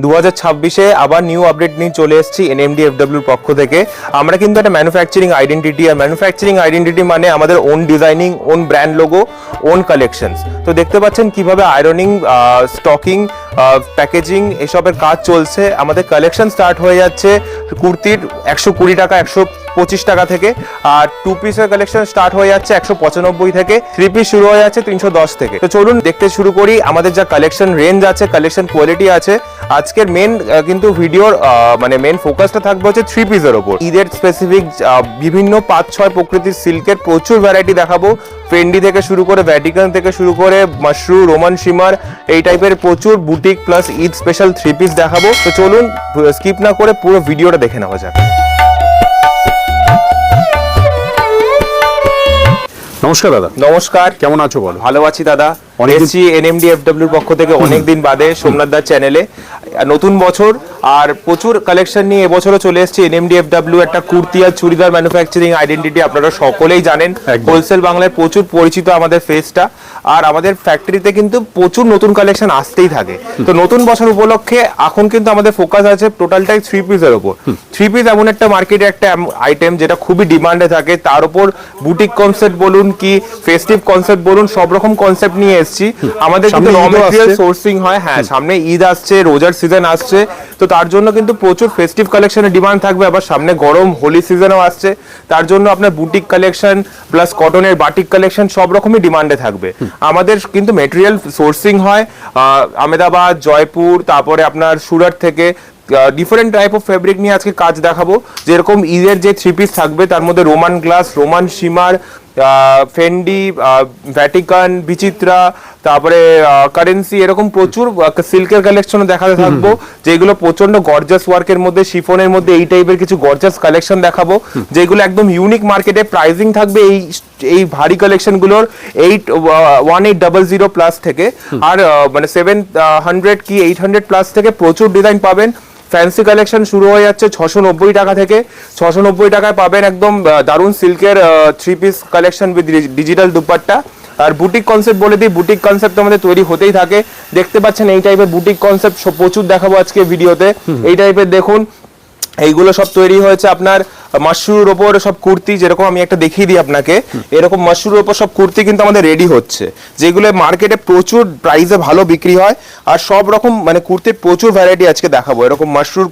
2026-এ আবার new update নিয়ে চলে এসেছি এনএমডিএফডব্লিউর পক্ষ থেকে। আমরা কিন্তু একটা ম্যানুফ্যাকচারিং আইডেন্টিটি, আর ম্যানুফ্যাকচারিং আইডেন্টিটি মানে আমাদের own designing, own brand logo, own collections. তো দেখতে পাচ্ছেন কিভাবে আয়রনিং, স্টকিং, প্যাকেজিং এসবের কাজ চলছে। আমাদের কালেকশন স্টার্ট হয়ে যাচ্ছে কুর্তির 120 টাকা, 125 টাকা থেকে, আর 2 পিসের কালেকশন স্টার্ট হয়ে যাচ্ছে 195 থেকে, 3 পিস শুরু হয়ে যাচ্ছে 310 থেকে। তো চলুন দেখতে শুরু করি আমাদের যা কালেকশন রেঞ্জ আছে, কালেকশন কোয়ালিটি আছে। আজকের মেন কিন্তু ভিডিওর মানে মেন ফোকাসটা থাকবে হচ্ছে 3 পিসের ওপর। ঈদের স্পেসিফিক বিভিন্ন 5-6 প্রকৃতির সিল্কের প্রচুর ভ্যারাইটি দেখাবো। ফেন্ডি থেকে শুরু করে, ভ্যাটিকান থেকে শুরু করে, মাশরু, রোমান শিমার, এই টাইপের প্রচুর boutique plus Eid special 3 piece দেখাবো। তো চলুন স্কিপ না করে পুরো ভিডিওটা দেখে নেওয়া যাক। নমস্কার দাদা। নমস্কার, কেমন আছো বলো? ভালো আছি দাদা। এসেছি এনএমডিএফডব্লিউর পক্ষ থেকে অনেকদিন বাদে সোমনাথ দার চ্যানেলে। নতুন বছর আর প্রচুর কালেকশন নিয়ে এবছরও চলে এসেছি। এনএমডিএফডব্লিউ একটা কুর্তি আর চুড়িদার ম্যানুফ্যাকচারিং আইডেন্টিটি, আপনারা সকলেই জানেন। হোলসেল বাংলায় প্রচুর পরিচিত আমাদের ফেসটা, আর আমাদের ফ্যাক্টরিতে কিন্তু প্রচুর নতুন কালেকশন আসতেই থাকে। তো নতুন বছর উপলক্ষে এখন কিন্তু আমাদের ফোকাস আছে টোটালটাই 3 পিসের উপর। 3 পিস এমন একটা মার্কেটে একটা আইটেম যেটা খুবই ডিমান্ডে থাকে, তার উপর বুটিক কনসেপ্ট বলুন কি ফেস্টিভ কনসেপ্ট বলুন, সব রকম কনসেপ্ট নিয়ে এসেছি। আমাদের কিন্তু র ম্যাটেরিয়াল সোর্সিং হয়, হ্যাঁ সামনে ঈদ আসছে, রোজার সিজন আসছে, তো তার জন্য কিন্তু প্রচুর ফেস্টিভ কালেকশনের ডিমান্ড থাকবে। আবার সামনে গরম হোলি সিজনও আসছে, তার জন্য আপনার বুটিক কালেকশন প্লাস কটনের বাটিক কালেকশন সব রকমই ডিমান্ডে থাকবে। আমাদের কিন্তু মেটেরিয়াল সোর্সিং হয় আহমেদাবাদ, জয়পুর, তারপরে আপনার সুরাট থেকে। ডিফারেন্ট টাইপ অফ ফেব্রিক নিয়ে আজকে কাজ দেখাবো। যেরকম ঈদের যে 3 পিস থাকবে তার মধ্যে Roman glass, Roman shimmer, Fendi, Vatican, Bichitra, তারপরে কারেন্সি, এরকম প্রচুর সিল্কের কালেকশনও দেখাতে থাকবো, যেগুলো প্রচন্ড গর্জাস ওয়ার্কের মধ্যে, শিফনের মধ্যে এই টাইপের কিছু গর্জাস কালেকশন দেখাবো, যেগুলো একদম ইউনিক মার্কেটে প্রাইসিং থাকবে এই ভারী কালেকশনগুলোর 1800 প্লাস থেকে, আর মানে 700 কি 800 প্লাস থেকে প্রচুর ডিজাইন পাবেন। ফ্যান্সি কালেকশন শুরু হয়ে যাচ্ছে 690 টাকা থেকে। 690 টাকায় পাবেন একদম দারুণ সিল্কের 3 piece collection with digital dupatta. আর বুটিক কনসেপ্ট বলে দিই, বুটিক কনসেপ্ট আমাদের তৈরি হতেই থাকে। দেখতে পাচ্ছেন এই টাইপের বুটিক কনসেপ্ট প্রচুর দেখাবো আজকে ভিডিওতে। এই টাইপের দেখুন, এইগুলো সব তৈরি হয়েছে আপনার মাশরুর ওপর সব কুর্তি, যেরকম আমি একটা দেখিয়ে দিই আপনাকে। এরকম মাশরুর ওপর সব কুর্তি কিন্তু আমাদের রেডি হচ্ছে, যেগুলো মার্কেটে প্রচুর প্রাইসে ভালো বিক্রি হয়। আর সব রকম মানে কুর্তির প্রচুর ভ্যারাইটি আজকে দেখাবো। এরকম মাশরুর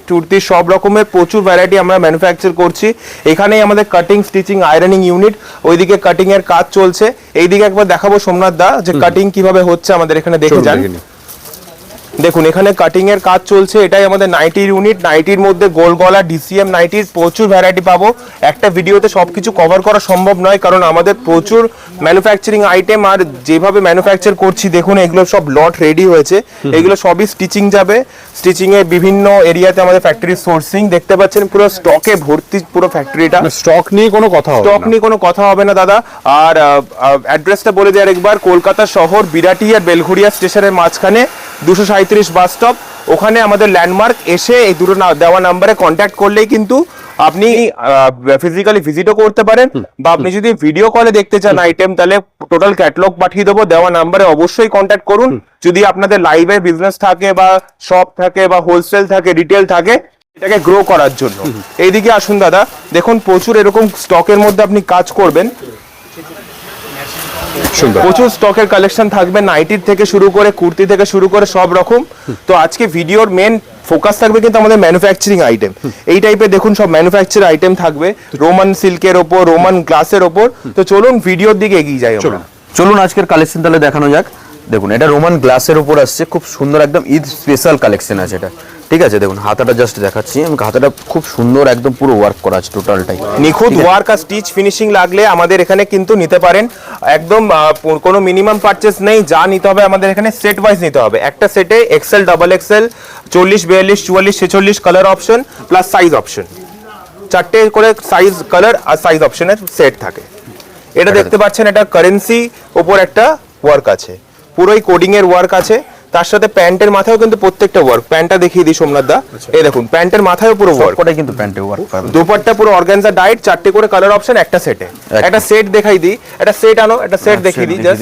কুর্তি সব রকমের প্রচুর ভ্যারাইটি আমরা ম্যানুফ্যাকচার করছি। এখানেই আমাদের কাটিং, স্টিচিং, আয়রনিং ইউনিট, ওইদিকে কাটিং এর কাজ চলছে। এইদিকে একবার দেখাবো সোমনাথ দা যে কাটিং কিভাবে হচ্ছে আমাদের এখানে, দেখে যান। দেখুন এখানে কাটিং এর কাজ চলছে। এটাই আমাদের নাইটির ইউনিট। নাইটির মধ্যে গোল গলা ডিসিএম নাইটির প্রচুর ভ্যারাইটি পাবো। একটা ভিডিওতে সবকিছু কভার করা সম্ভব নয়, কারণ আমাদের প্রচুর ম্যানুফ্যাকচারিং আইটেম, আর যেভাবে ম্যানুফ্যাকচার করছি দেখুন এগুলো সব লট রেডি হয়েছে। এগুলো সবই স্টিচিং যাবে। স্টিচিং এর বিভিন্ন এরিয়াতে আমাদের ফ্যাক্টরি সোর্সিং দেখতে পাচ্ছেন, পুরো স্টকে ভর্তি পুরো ফ্যাক্টরিটা। স্টক নিয়ে কোনো কথা হবে না, স্টক নিয়ে কোনো কথা হবে না দাদা। আর অ্যাড্রেসটা বলে দিই আরেকবার, কলকাতা শহর বিরাটি আর বেলঘড়িয়া স্টেশনের মাঝখানে 237 বাস স্টপ। ওখানে আমাদের ল্যান্ডমার্ক। এসে এই দুটো দেওয়া নাম্বারে কন্ট্যাক্ট করলেই কিন্তু আপনি ফিজিক্যালি ভিজিটও করতে পারেন, বা আপনি যদি ভিডিও কলে দেখতে চান আইটেম, তাহলে টোটাল ক্যাটালগ পাঠিয়ে দেবো। দেওয়া নাম্বারে অবশ্যই কন্ট্যাক্ট করুন। যদি আপনাদের লাইভে বিজনেস থাকে, বা শপ থাকে, বা হোলসেল থাকে, রিটেল থাকে, এটাকে গ্রো করার জন্য। এইদিকে আসুন দাদা, দেখুন প্রচুর এরকম স্টকের মধ্যে আপনি কাজ করবেন। প্রচুর স্টকের কালেকশন থাকবে, নাইটির থেকে শুরু করে, কুর্তি থেকে শুরু করে সব রকম। তো আজকে ভিডিওর মেন ফোকাস থাকবে কিন্তু আমাদের ম্যানুফ্যাকচারিং আইটেম। এই টাইপের দেখুন সব ম্যানুফ্যাকচার আইটেম থাকবে, রোমান সিল্কের ওপর, রোমান গ্লাসের ওপর। তো চলুন ভিডিওর দিকে এগিয়ে যাই আমরা। চলুন আজকের কালেকশন তাহলে দেখানো যাক। দেখুন এটা রোমান গ্লাসের উপর আসছে, খুব সুন্দর একদম ঈদ স্পেশাল কালেকশন আছে এটা। ঠিক আছে, দেখুন হাতাটা জাস্ট দেখাচ্ছি আমি। হাতাটা খুব সুন্দর একদম পুরো ওয়ার্ক করা আছে টোটালটাই। নিখুঁত ওয়ার্ক আর স্টিচ ফিনিশিং লাগলে আমাদের এখানে কিন্তু নিতে পারেন। একদম কোনো মিনিমাম পারচেস নেই, যা নিতে হবে আমাদের এখানে সেট ওয়াইজ নিতে হবে। একটা সেটে XL, double XL, 40, 42, 44, 46 colour option plus size option, 4টে করে সাইজ, কালার আর সাইজ অপশনের সেট থাকে। এটা দেখতে পাচ্ছেন, এটা কারেন্সি ওপর একটা ওয়ার্ক আছে, পুরোই কোডিং এর ওয়ার্ক আছে। তার সাথে প্যান্টের মাথায়ও কিন্তু প্রত্যেকটা ওয়ার্ক। প্যান্টটা দেখিয়ে দিই সোমনাথ দা, এই দেখুন প্যান্টের মাথায়ও পুরো ওয়ার্ক, ওটাই কিন্তু প্যান্টে ওয়ার্ক পাবেন। দুপাট্টা পুরো অর্গানজা ডাইট, 4টে করে কালার অপশন একটা সেটে। একটা সেট দেখাই দিই, একটা সেট আনো, একটা সেট দেখিয়ে দিই জাস্ট।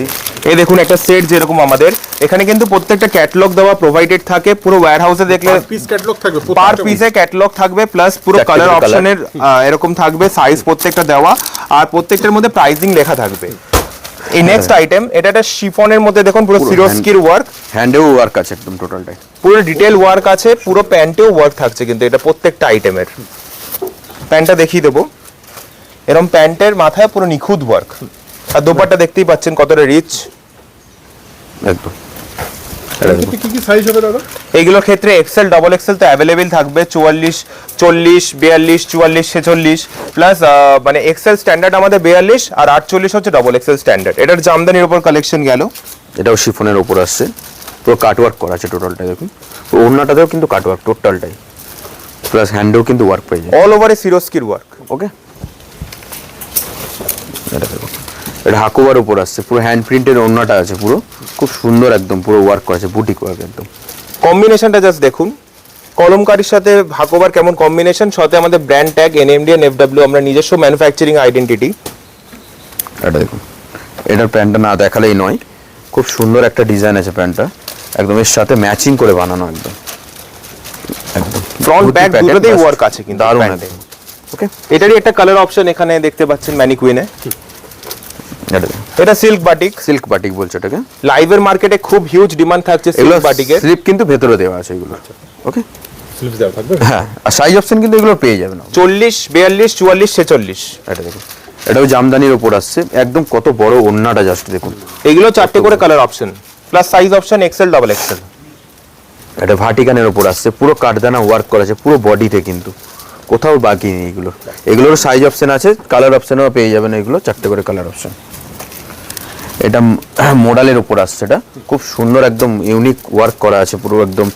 এই দেখুন একটা সেট যেরকম আমাদের এখানে কিন্তু প্রত্যেকটা ক্যাটালগ দেওয়া প্রোভাইডেড থাকে, পুরো ওয়্যার হাউসে দেখলে পিস ক্যাটালগ থাকবে পার পিসে ক্যাটালগ থাকবে, প্লাস পুরো চারটে কালার করে colour। অপশনের এরকম থাকবে, সাইজ প্রত্যেকটা দেওয়া, আর প্রত্যেকটার মধ্যে প্রাইসিং লেখা থাকবে। এই নেক্সট আইটেম, এটা একটা শিফনের মধ্যে দেখুন পুরো সিরোস্কির ওয়ার্ক, হ্যান্ডেও ওয়ার্ক আছে একদম টোটালটাই। পুরো ডিটেল ওয়ার্ক আছে, পুরো প্যান্টেও ওয়ার্ক থাকছে কিন্তু এটা প্রত্যেকটা আইটেমের। প্যান্টটা দেখিয়ে দেবো, এরকম প্যান্টের মাথায় পুরো নিখুঁত ওয়ার্ক, আর দোপাট্টা দেখতেই পাচ্ছেন কতটা রিচ একদম। কি কি সাইজ হবে দাদা? এইগুলোর ক্ষেত্রে এক্সেল ডবল এক্সেল তো অ্যাভেলেবেল থাকবে, 44, 40, 42, 44, 46, প্লাস মানে এক্সেল স্ট্যান্ডার্ড আমাদের 42 আর 48 হচ্ছে ডবল এক্সেল স্ট্যান্ডার্ড। এটার জামদানির উপর কালেকশন গেল, এটাও শিফনের উপর আসছে, পুরো কাটওয়ার্ক করা আছে টোটালটাই দেখুন। ওড়নাটাতেও কিন্তু কাটওয়ার্ক টোটালটাই, প্লাস হ্যান্ডেও কিন্তু ওয়ার্ক পেয়ে যায়। অল ওভারে সিরোস্কির ওয়ার্ক। ওকে, এটা দেখো, এটা হাকুবার উপর আসছে, পুরো হ্যান্ড প্রিন্টের ওড়নাটা আছে, পুরো খুব সুন্দর একদম, পুরো ওয়ার্ক করা আছে, বুটিক ওয়ার্ক একদম। কম্বিনেশনটা জাস্ট দেখুন, কলমকারীর সাথে হাকোবার কেমন কম্বিনেশন, সাথে আমাদের ব্র্যান্ড ট্যাগ এনএমডি এন্ড এফডব্লিউ, আমরা নিজস্ব ম্যানুফ্যাকচারিং আইডেন্টিটি। এটা দেখুন, এটার প্যান্টটা না দেখালেই নয়, খুব সুন্দর একটা ডিজাইন আছে প্যান্টটা, একদম এর সাথে ম্যাচিং করে বানানো একদম একদম। ফ্রন্ট ব্যাক pattern, দুটোতেই ব্যাস, ওয়ার্ক আছে কিন্তু দারুণ প্যান্টে। একদম। ওকে, এটারই একটা কালার অপশন এখানে দেখতে পাচ্ছেন ম্যানিকুইনে। এটা দেখুন, এটা সিল্ক বাটিক, সিল্ক বাটিক বলছে এটাকে। লাইভের মার্কেটে খুব হিউজ ডিমান্ড থাকছে এগুলো সিল্ক বাটিকের। স্লিপ কিন্তু ভেতরে দেওয়া আছে এগুলো। ওকে, স্লিভস দেওয়া থাকবে। হ্যাঁ, আর সাইজ অপশন কিন্তু এগুলো পেয়ে যাবেন। 40, 42, 44, 46, এটা দেখুন, এটাও জামদানির উপর আসছে, একদম কত বড় ওড়নাটা জাস্ট দেখুন। এগুলো 4টে করে colour option, plus size option Excel double Excel. এটা ভাটিকানের উপর আসছে, পুরো কাঠদানা ওয়ার্ক করা আছে পুরো বডিতে, কিন্তু কোথাও বাকি নেই এগুলো। এগুলোর সাইজ অপশন আছে, কালার অপশনও পেয়ে যাবেন, এগুলো 4টে করে কালার অপশন। এটা মোডালের উপর আসছে, এটা খুব সুন্দর একদম ইউনিক ওয়ার্ক করা আছে, পুরো একদম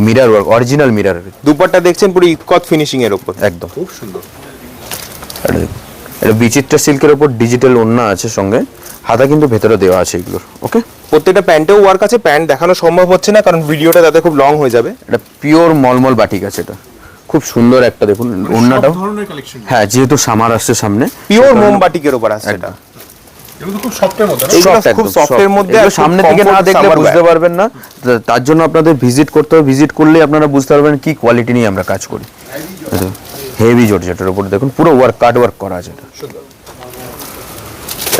mirror work, original mirror dupatta দেখছেন পুরো ইকত ফিনিশিং এর উপর একদম। খুব সুন্দর। এটা দেখুন, এটা বিচিত্রা সিল্কের উপর ডিজিটাল ওড়না আছে সঙ্গে, হাতা কিন্তু ভেতরে দেওয়া আছে এগুলোর। ওকে, প্রত্যেকটা প্যান্টেও ওয়ার্ক আছে, প্যান্ট দেখানো সম্ভব হচ্ছে না কারণ ভিডিওটা তাতে খুব লং হয়ে যাবে। এটা পিওর মলমল বাটিক আছে, এটা খুব সুন্দর একটা দেখুন ওড়নাটাও। সব ধরনের কালেকশন। হ্যাঁ, যেহেতু সামার আসছে সামনে, পিওর মোমবাটিকের উপর আছে এটা। এগুলো তো খুব সফটের মধ্যে না? এগুলো Soft খুব একদম, সফটের soft। মধ্যে, এগুলো আর সামনে থেকে না দেখলে বুঝতে পারবেন না, তার জন্য আপনাদের ভিজিট করতে হবে, ভিজিট করলে আপনারা বুঝতে পারবেন কি কোয়ালিটি নিয়ে আমরা কাজ করি। হেভি জর্জেটের উপর দেখুন, পুরো ওয়ার্ক, কাট ওয়ার্ক করা আছে এটা। সুন্দর।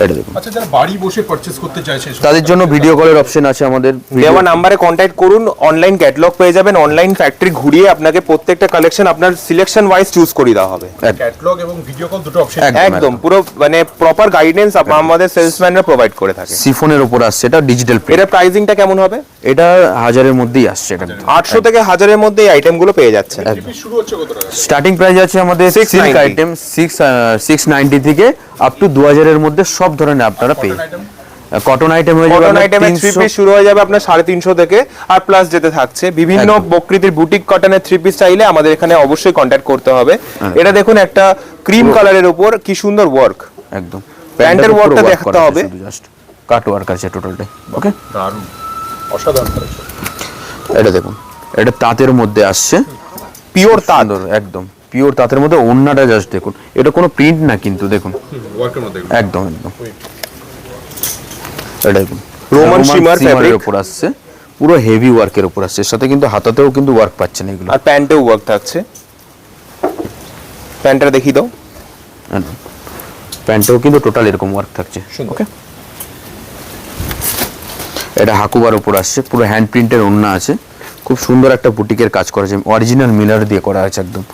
এটা দেখুন, আচ্ছা, যারা বাড়ি বসে পারচেজ করতে চাইছে তাদের জন্য ভিডিও কলের অপশন আছে আমাদের। দেওয়া নাম্বারে কন্ট্যাক্ট করুন, অনলাইন ক্যাটালগ পেয়ে যাবেন, অনলাইন ফ্যাক্টরি ঘুরিয়ে আপনাকে প্রত্যেকটা কালেকশন আপনার সিলেকশন ওয়াইজ চুজ করে দেওয়া হবে। ক্যাটালগ এবং ভিডিও কল দুটো অপশন। একদম, একদম পুরো মানে প্রপার গাইডেন্স আমাদের সেলসম্যানরা প্রোভাইড করে থাকে। সিফনের উপর আসছে, এটা ডিজিটাল প্রিন্ট। এর প্রাইসিংটা কেমন হবে? এটা 1000-এর মধ্যেই আসছে, এটা 800 থেকে 1000-এর মধ্যে এই আইটেমগুলো পেয়ে যাচ্ছেন। শুরু হচ্ছে কত টাকা? স্টার্টিং প্রাইস আছে আমাদের 690 সিল্ক আইটেম 690 থেকে আপ টু 2000-এর মধ্যে সব ধরনের আপনারা পেয়ে। কটন আইটেম হয়ে যাবে কটন আপনার আইটেমের 3 পিস শুরু হয়ে যাবে আপনার 350 থেকে, আর প্লাস যেতে থাকছে বিভিন্ন একদম। প্রকৃতির বুটিক কটনের 3 পিস চাইলে আমাদের এখানে অবশ্যই কন্ট্যাক্ট করতে হবে। এটা দেখুন একটা ক্রিম কালারের উপর কি সুন্দর ওয়ার্ক, একদম প্যান্টের পুরো ওয়ার্কটা work দেখতে করা আছে হবে। শুধু জাস্ট কাট ওয়ার্ক আছে টোটালটাই। ওকে, দারুণ, অসাধারণ কালেকশন। এটা দেখুন, এটা তাঁতের মধ্যে আসছে, পিওর তাঁত, সুন্দর একদম পিওর তাঁতের মধ্যে ওড়নাটা জাস্ট দেখুন, এটা কোনো প্রিন্ট না কিন্তু দেখুন, ওয়ার্কের মধ্যে এগুলো। একদম একদম। এটা দেখুন, রোমান শিমার শিমারের fabric। উপর আসছে, পুরো হেভি ওয়ার্কের উপর আসছে, এর সাথে কিন্তু হাতাতেও কিন্তু ওয়ার্ক পাচ্ছেন এগুলো। আর প্যান্টেও ওয়ার্ক থাকছে। প্যান্টটা দেখিয়ে দাও। প্যান্টেও কিন্তু টোটাল এরকম ওয়ার্ক থাকছে। সুন্দর। ওকে, এটা হাকুবার উপর আসছে, পুরো হ্যান্ড প্রিন্টের ওড়না আছে, খুব সুন্দর একটা বুটিকের কাজ করা আছে, অরিজিনাল মিলার দিয়ে করা আছে একদম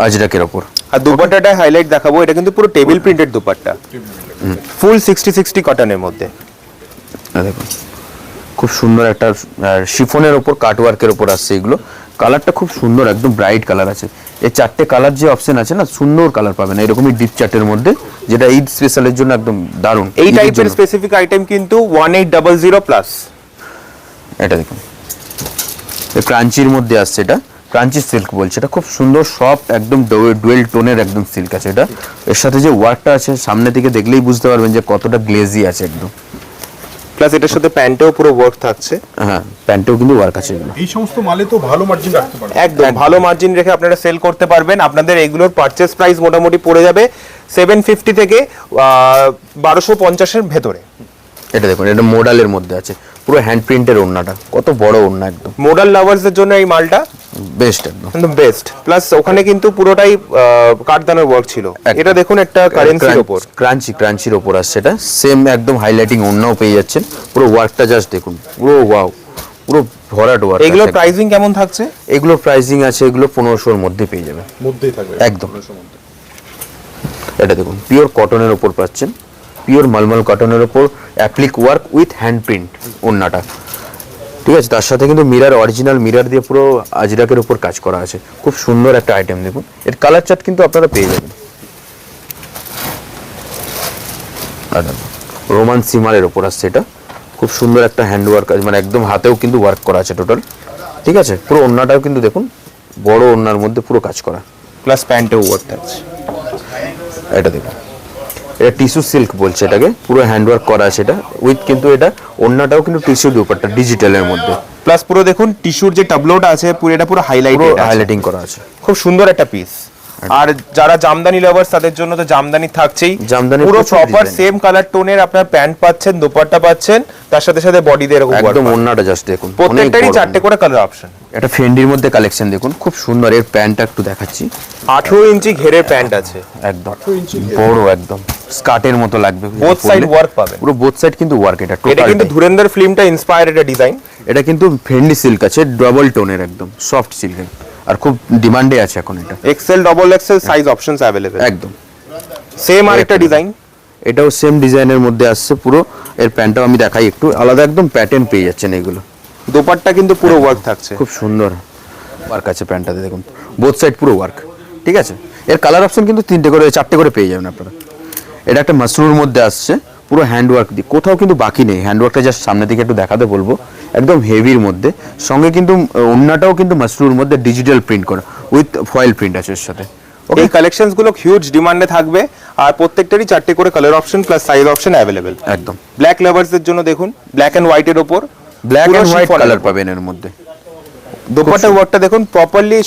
আজরাকের ওপর। আর দুপাট্টাটা হাইলাইট দেখাবো, এটা কিন্তু পুরো টেবিল প্রিন্টেড দুপাট্টা, ফুল 60-60 কটনের মধ্যে। দেখুন, খুব সুন্দর একটা শিফনের ওপর কাট ওয়ার্কের ওপর আসছে এগুলো। কালারটা খুব সুন্দর, একদম ব্রাইট কালার আছে। এই 4টে কালার যে অপশন আছে না, সুন্দর কালার পাবেন এরকমই ডিপ চার্টের মধ্যে, যেটা ঈদ স্পেশালের জন্য একদম দারুণ। এই ঈদের টাইপের জন্য। স্পেসিফিক আইটেম কিন্তু 1800 প্লাস। এটা দেখুন, ক্রাঞ্চির মধ্যে আসছে, এটা ক্রাঞ্চি সিল্ক বলছে, এটা খুব সুন্দর সফট একদম ডুয়েল টোনের একদম সিল্ক আছে এটা। এর সাথে যে ওয়ার্কটা আছে সামনে থেকে দেখলেই বুঝতে পারবেন যে কতটা গ্লেজি আছে একদম। প্লাস এটার সাথে প্যান্টেও পুরো ওয়ার্ক থাকছে। হ্যাঁ, প্যান্টেও কিন্তু ওয়ার্ক আছে এগুলো। এই সমস্ত মালে তো ভালো মার্জিন রাখতে পারবে। একদম ভালো মার্জিন রেখে আপনারা সেল করতে পারবেন। আপনাদের এগুলোর পারচেস প্রাইস মোটামুটি পড়ে যাবে 750 থেকে 1250-এর ভেতরে। এটা দেখুন, এটা মোডালের মধ্যে আছে, পুরো হ্যান্ড প্রিন্টের ওড়নাটা, কত বড় ওড়না, একদম মডাল লাভার্সদের জন্য এই মালটা বেস্ট একদম। একদম বেস্ট। প্লাস ওখানে কিন্তু পুরোটাই কাঠদানের ওয়ার্ক ছিল। এটা দেখুন একটা কারেন্সির উপর, ক্রাঞ্চির ওপর আসছে, এটা সেম একদম হাইলাইটিং ওড়নাও পেয়ে যাচ্ছেন। পুরো ওয়ার্কটা জাস্ট দেখুন, পুরো ওয়াও, পুরো ভরাট ওয়ার্ক। এগুলোর প্রাইসিং কেমন থাকছে? এগুলোর প্রাইসিং আছে, এগুলো 1500-র মধ্যে পেয়ে যাবেন, মধ্যেই থাকবে একদম। এটা দেখুন পিওর কটনের উপর পাচ্ছেন, পিওর মালমাল কটনের উপর applique work with hand print ওড়নাটা, ঠিক আছে। তার সাথে কিন্তু মিরর, অরিজিনাল মিরর দিয়ে পুরো আজরাকের উপর কাজ করা আছে, খুব সুন্দর একটা আইটেম। দেখুন এর কালার চার্ট কিন্তু আপনারা পেয়ে যাবেন। রোমান সিমারের উপর আসছে, এটা খুব সুন্দর একটা হ্যান্ড ওয়ার্ক আছে, মানে একদম হাতেও কিন্তু ওয়ার্ক করা আছে টোটাল, ঠিক আছে। পুরো ওড়নাটাও কিন্তু দেখুন বড় ওড়নার মধ্যে পুরো কাজ করা, প্লাস প্যান্টেও ওয়ার্ক থাকছে। এটা দেখুন, এটা টিস্যু সিল্ক বলছে এটাকে, পুরো হ্যান্ড ওয়ার্ক করা আছে এটা উইথ, কিন্তু এটা ওড়নাটাও কিন্তু টিস্যু ব্যাপারটা ডিজিটালের মধ্যে, প্লাস পুরো দেখুন টিস্যুর যে টাবলোটা আছে পুরো এটা পুরো হাইলাইটিং করা আছে, খুব সুন্দর একটা পিস। আর যারা জামদানি লাভার্স তাদের জন্য তো জামদানি থাকছেই, জামদানি পুরো প্রচুর প্রপার design। সেম কালার টোনের আপনার প্যান্ট পাচ্ছেন, দোপাট্টা পাচ্ছেন, তার সাথে সাথে বডিতে এরকম work একদম পাবেন। ওড়নাটা জাস্ট দেখুন, প্রত্যেকটারই অনেক বড়। 4টে করে কালার অপশন। এটা ফেন্ডির মধ্যে কালেকশন দেখুন, খুব সুন্দর। এর প্যান্টটা একটু দেখাচ্ছি, 18 ইঞ্চি ঘেরের প্যান্ট আছে, একদম বড়, একদম স্কার্টের মতো লাগবে, বোথ সাইড ওয়ার্ক পাবেন। পুরো বোথ সাইড কিন্তু ওয়ার্ক। এটা এটা টোটাল কিন্তু ধুরেন্দর ফিল্মটা ইন্সপায়ার্ড একটা ডিজাইন। এটা কিন্তু ফেন্ডি সিল্ক আছে, ডাবল টোনের, একদম সফট সিল্কের, আর খুব ডিমান্ডে আছে এখন এটা। Excel double XL size options available, একদম সেম আর একটা ডিজাইন। এটাও সেম ডিজাইনের মধ্যে আসছে পুরো। এর প্যান্টটাও আমি দেখাই একটু, আলাদা একদম প্যাটার্ন পেয়ে যাচ্ছেন এগুলো। দোপাট্টা কিন্তু পুরো ওয়ার্ক থাকছে, খুব সুন্দর ওয়ার্ক আছে প্যান্টটাতে, দেখুন বোথ সাইড পুরো ওয়ার্ক, ঠিক আছে। এর কালার অপশন কিন্তু 3টে করে 4টে করে পেয়ে যাবেন আপনারা। এটা একটা মাসরুর মধ্যে আসছে, পুরো হ্যান্ড ওয়ার্ক দিয়ে, কোথাও কিন্তু বাকি নেই। হ্যান্ড ওয়ার্কটা জাস্ট সামনে থেকে একটু দেখাতে বলবো, একদম হেভির মধ্যে, সঙ্গে কিন্তু ওড়নাটাও কিন্তু মাসরুর মধ্যে ডিজিটাল প্রিন্ট করা উইথ ফয়েল প্রিন্ট আছে এর সাথে। এই কালেকশনস গুলো হিউজ ডিমান্ডে থাকবে, আর প্রত্যেকটারই 4টে করে colour option plus size option available. একদম ব্ল্যাক লাভার্সদের জন্য দেখুন ব্ল্যাক এন্ড হোয়াইটের উপর ব্ল্যাক পুরো এন্ড হোয়াইট chiffon কালার এর পাবেন এর মধ্যে। দোপাট্টার ওয়ার্কটা দেখুন প্রপারলি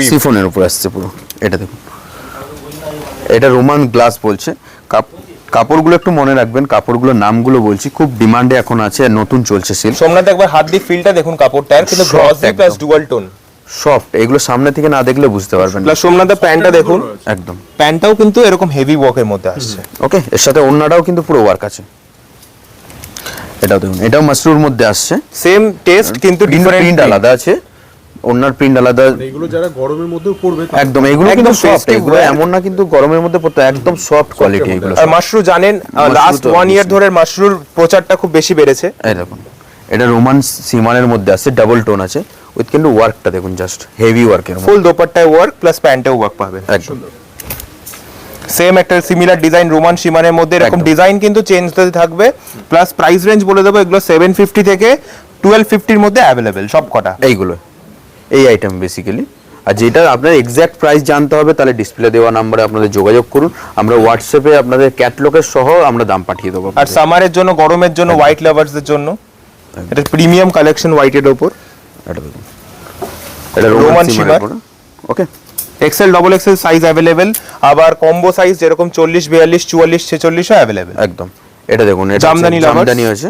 সিফনের উপর আসছে পুরো। এটা দেখুন, এটা রোমান গ্লাস বলছে। কাপড়গুলো একটু মনে রাখবেন, কাপড়গুলোর নামগুলো বলছি, খুব ডিমান্ডে এখন আছে, আর নতুন চলছে সেল। সোমনাথ একবার হাত দিয়ে ফিলটা দেখুন কাপড়টার, কিন্তু Soft গ্লসি প্লাস একদম। ডুয়াল টোন, সফট, এগুলো সামনে থেকে না দেখলে বুঝতে পারবেন না। প্লাস সোমনাথের প্যান্টটা দেখুন, একদম প্যান্টটাও কিন্তু এরকম হেভি ওয়ার্কের মধ্যে আসছে। ওকে, এর সাথে ওড়নাটাও কিন্তু পুরো ওয়ার্ক আছে। এটাও দেখুন, এটাও মাসরুর মধ্যে আসছে, সেম টেস্ট কিন্তু ডিফারেন্ট প্রিন্ট আলাদা আছে, ওড়নার প্রিন্ট আলাদা। এগুলো যারা গরমের মধ্যেও পড়বে একদম এগুলো কিন্তু একদম সফট, festive এগুলো wear। এমন না কিন্তু গরমের মধ্যে পড়তে, একদম সফট কোয়ালিটি এগুলো। আর মাশরু জানেন লাস্ট তো 1 ইয়ার ধরে মাশরুর প্রচারটা খুব বেশি বেড়েছে। এই দেখুন, এটা রোমান সিমানের মধ্যে আছে, ডাবল টোন আছে উইথ, কিন্তু ওয়ার্কটা দেখুন জাস্ট হেভি ওয়ার্কের মধ্যে, ফুল দোপাট্টায় ওয়ার্ক প্লাস প্যান্টেও ওয়ার্ক পাবেন। একদম সেম একটা সিমিলার ডিজাইন রোমান সীমানের মধ্যে, এরকম একদম। ডিজাইন কিন্তু চেঞ্জ হতে থাকবে। প্লাস প্রাইস রেঞ্জ বলে দেবো, এগুলো 750 থেকে 1250 এর মধ্যে अवेलेबल সব কটা। এইগুলো এই আইটেম বেসিক্যালি। আর যেটা আপনার এক্স্যাক্ট প্রাইস জানতে হবে, তাহলে ডিসপ্লে দেওয়া নাম্বারে আপনাদের যোগাযোগ করুন, আমরা হোয়াটসঅ্যাপে আপনাদের ক্যাটালগের সহ আমরা দাম পাঠিয়ে দেবো। আর সামারের জন্য, গরমের জন্য, হোয়াইট লাভার্সদের জন্য এটা প্রিমিয়াম কালেকশন হোয়াইটের উপর। এটা দেখুন, এটা Roman Roman shimmer. Shimmer, okay. XL double XL size available, আবার কম্বো সাইজ যেরকম 40 42 44 46 ও अवेलेबल। একদম এটা দেখুন, এটা জামদানি lovers। জামদানি আছে,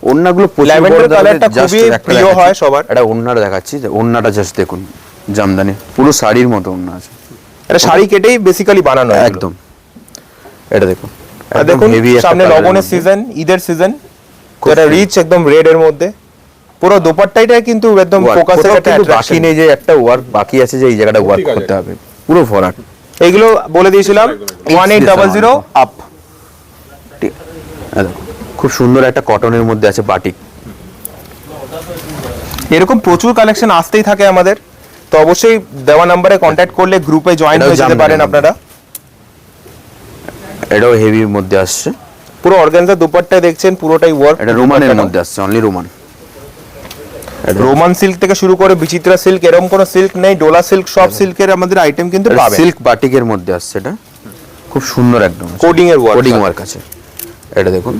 ওড়নাগুলো প্রচুর Lavender বড়, কালারটা just খুবই একটা প্রিয় দেখাচ্ছি। হয় সবার। এটা ওড়নাটা দেখাচ্ছি, যে ওড়নাটা জাস্ট দেখুন, জামদানি পুরো শাড়ির মতো ওড়না আছে, এটা শাড়ি কেটেই বেসিক্যালি বানানো হয় একদম। এটা দেখুন, আর একদম দেখুন heavy একটা সামনে colour এর লবণের মধ্যে। সিজন, ঈদের সিজন, খুব এটা সুন্দর। রিচ একদম রেড এর মধ্যে, পুরো দোপাট্টাটাই কিন্তু একদম Work, ফোকাসের কোথাও একটা কিন্তু বাকি অ্যাট্রাকশন নেই যে একটা ওয়ার্ক বাকি আছে যে এই জায়গাটা ওয়ার্ক ঠিক আছে। করতে হবে, পুরো ভরাট। এইগুলো বলে দিয়েছিলাম 1800 আপ। খুব সুন্দর একটা কটনের মধ্যে আছে বাটিক। এরকম প্রচুর কালেকশন আসতেই থাকে আমাদের, তো অবশ্যই দেওয়া নম্বরে কন্ট্যাক্ট করলে গ্রুপে জয়েন এটাও হয়ে যেতে জামদানি পারেন মধ্যে। আপনারা। এটাও হেভির মধ্যে আসছে, পুরো অর্গানজা দুপাট্টা দেখছেন পুরোটাই ওয়ার্ক। এটা রোমানের মধ্যে আসছে, অনলি রোমান। রোমান সিল্ক থেকে শুরু করে বিচিত্রা সিল্ক, এরকম কোনো সিল্ক নেই, ডোলা সিল্ক, সব সিল্কের আমাদের আইটেম কিন্তু পাবেন। সিল্ক বাটিকের মধ্যে আসছে, এটা খুব সুন্দর একদম কোডিং এর ওয়ার্ক, কোডিং ওয়ার্ক আছে। এটা দেখুন,